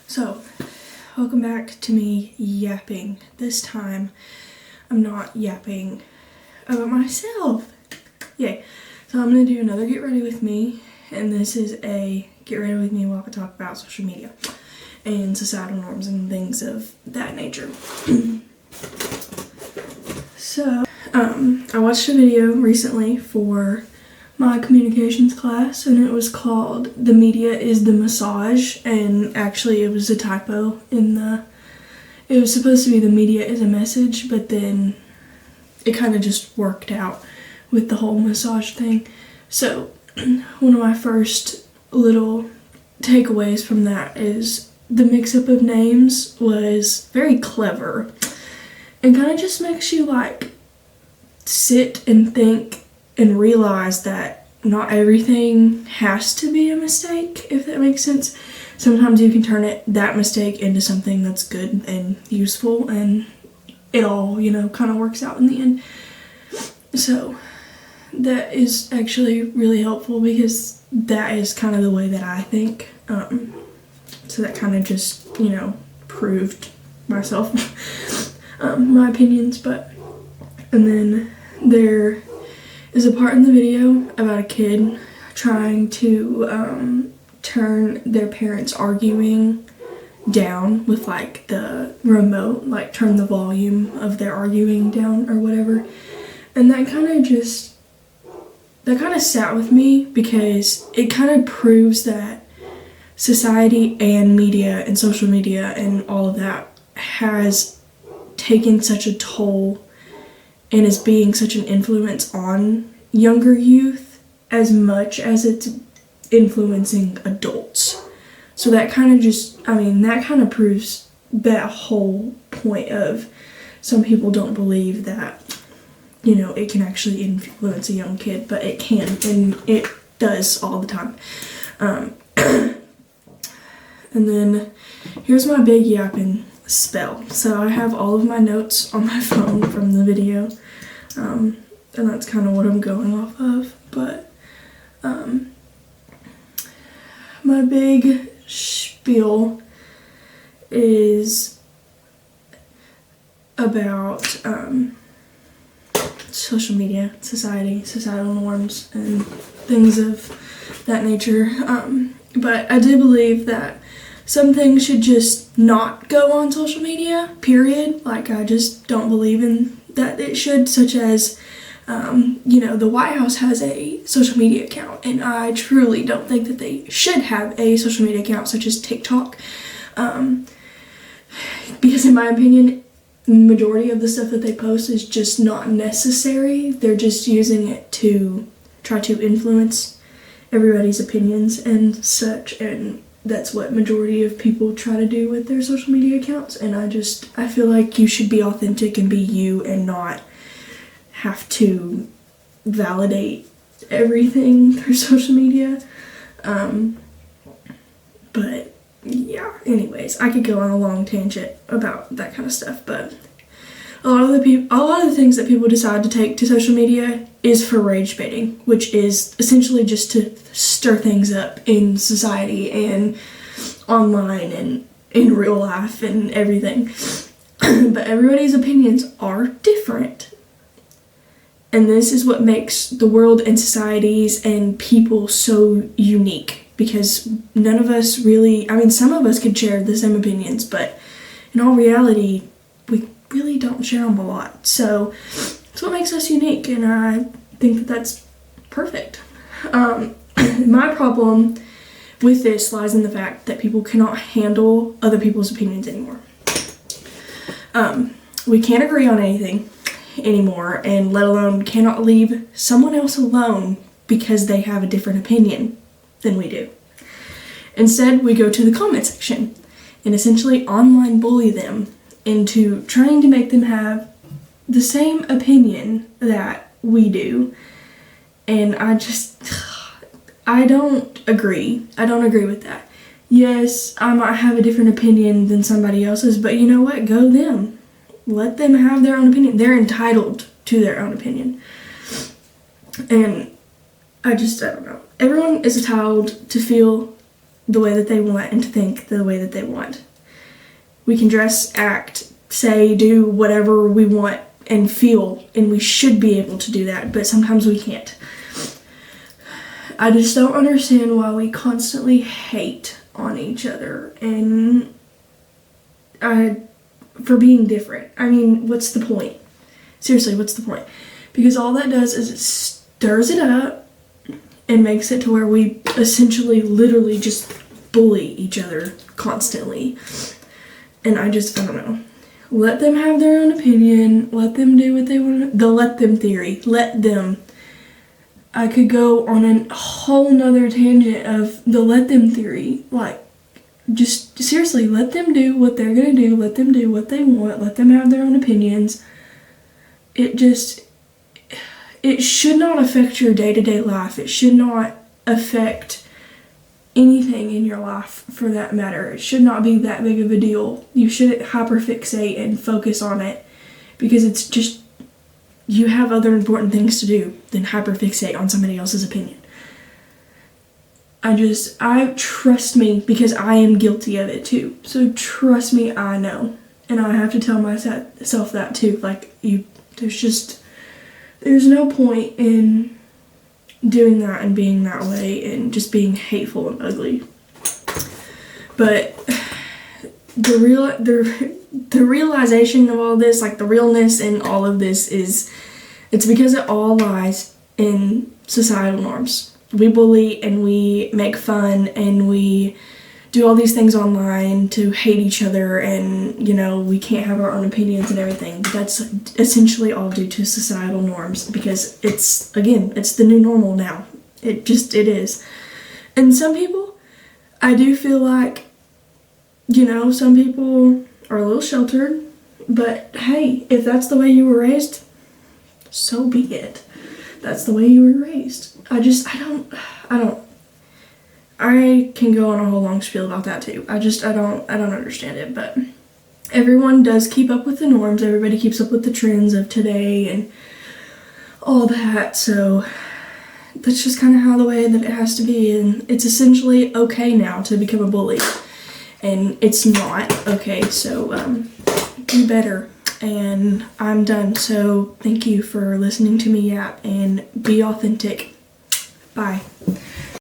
So, welcome back to me yapping. This time, I'm not yapping about myself. Yay. So I'm going to do another Get Ready With Me, and this is a Get Ready With Me while I talk about social media and societal norms and things of that nature. So, I watched a video recently for my communications class, and it was called "The Media is the Massage," and actually it was a typo it was supposed to be "The media is a message," but then it kind of just worked out with the whole massage thing. So one of my first little takeaways from that is the mix-up of names was very clever and kind of just makes you like sit and think and realize that not everything has to be a mistake, if that makes sense. Sometimes you can turn that mistake into something that's good and useful, and it all, kind of works out in the end. So that is actually really helpful because that is kind of the way that I think. So that kind of just, proved myself, my opinions. And then there is a part in the video about a kid trying to turn their parents arguing down with like the remote, like turn the volume of their arguing down or whatever. And that kind of sat with me because it kind of proves that society and media and social media and all of that has taken such a toll and is being such an influence on younger youth as much as it's influencing adults. So that kind of proves that whole point of some people don't believe that, it can actually influence a young kid, but it can, and it does all the time. And then here's my big yapping spell. So I have all of my notes on my phone from the video, and that's kind of what I'm going off of, but my big spiel is about social media, societal norms, and things of that nature. But I do believe that some things should just not go on social media, period. Like, I just don't believe in that it should, such as, the White House has a social media account, and I truly don't think that they should have a social media account such as TikTok, because in my opinion, the majority of the stuff that they post is just not necessary. They're just using it to try to influence everybody's opinions and such, and that's what majority of people try to do with their social media accounts. And I feel like you should be authentic and be you and not have to validate everything through social media. But yeah, anyways, I could go on a long tangent about that kind of stuff, but a lot of the things that people decide to take to social media is for rage baiting, which is essentially just to stir things up in society and online and in real life and everything. But everybody's opinions are different. And this is what makes the world and societies and people so unique, because none of us really, some of us could share the same opinions, but in all reality, we really don't share them a lot. So it's what makes us unique, and I think that that's perfect. My problem with this lies in the fact that people cannot handle other people's opinions anymore. We can't agree on anything anymore, and let alone cannot leave someone else alone because they have a different opinion than we do. Instead, we go to the comment section and essentially online bully them into trying to make them have the same opinion that we do. And I don't agree. I don't agree with that. Yes, I might have a different opinion than somebody else's, but you know what? Go them. Let them have their own opinion. They're entitled to their own opinion. And I don't know. Everyone is entitled to feel the way that they want and to think the way that they want. We can dress, act, say, do whatever we want and feel, and we should be able to do that, but sometimes we can't. I just don't understand why we constantly hate on each other and for being different. I mean, what's the point? Seriously, what's the point? Because all that does is it stirs it up and makes it to where we essentially literally just bully each other constantly. And I don't know. Let them have their own opinion. Let them do what they want to. The let them theory. Let them. I could go on a whole nother tangent of the let them theory. Like, just seriously, let them do what they're gonna do. Let them do what they want. Let them have their own opinions. It should not affect your day-to-day life. It should not affect anything in your life for that matter. It should not be that big of a deal. You shouldn't hyperfixate and focus on it because it's just, you have other important things to do than hyperfixate on somebody else's opinion. I trust me, because I am guilty of it too. So trust me, I know. And I have to tell myself that too. Like, there's no point in doing that and being that way and just being hateful and ugly. But the realization of all this, like the realness in all of this, is it's because it all lies in societal norms. We bully and we make fun and we do all these things online to hate each other, and we can't have our own opinions and everything. But that's essentially all due to societal norms, because it's the new normal now. It is. And some people, I do feel like, some people are a little sheltered, but hey, if that's the way you were raised, so be it. That's the way you were raised. I can go on a whole long spiel about that too. I don't understand it, but everyone does keep up with the norms. Everybody keeps up with the trends of today and all that. So that's just kind of how the way that it has to be. And it's essentially okay now to become a bully, and it's not okay. So do better. And I'm done. So thank you for listening to me yap, and be authentic. Bye.